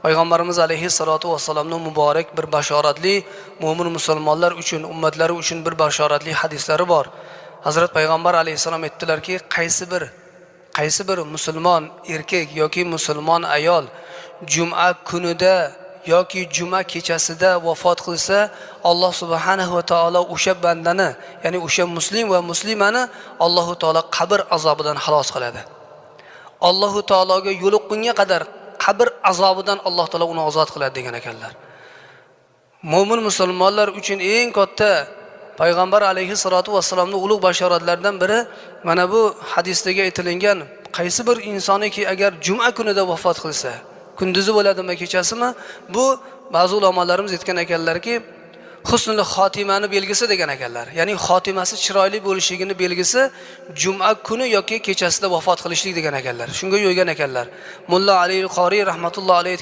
Payg'ambarimiz alayhissalatu vassalamning muborak bir bashoratli mo'min musulmonlar uchun, ummatlari uchun bir bashoratli hadislari bor. Hazrat Payg'ambar alayhissalom aytdilarki, qaysi bir musulmon erkak yoki musulmon ayol juma kunida yoki juma kechasida vafot qilsa, Alloh subhanahu va taolo o'sha bandani, ya'ni o'sha muslim va muslimani Alloh taolo qabr azobidan xalos qiladi. Alloh taologa yo'liqqunga qadar qabr azobidan Alloh taolo uni ozod qiladi degan ekanlar. Mo'min musulmonlar uchun eng katta Payg'ambar alayhissalatu vassalamning ulug' bashoratlaridan biri mana bu hadisdagi aytilgan qaysi bir insoniki agar juma kunida vafot qilsa, kunduzi bo'ladimi, kechasimi, bu ba'zi ulamolarimiz aytgan ekanlarki, husnul xotimani belgisi degan ekanlar. Ya'ni xotimasi chiroyli bo'lishligini belgisi juma kuni yoki kechasida vafot qilishlik degan ekanlar. Shunga yo'ygan ekanlar. Mulla Ali al-Qori rahmatullohi alayhi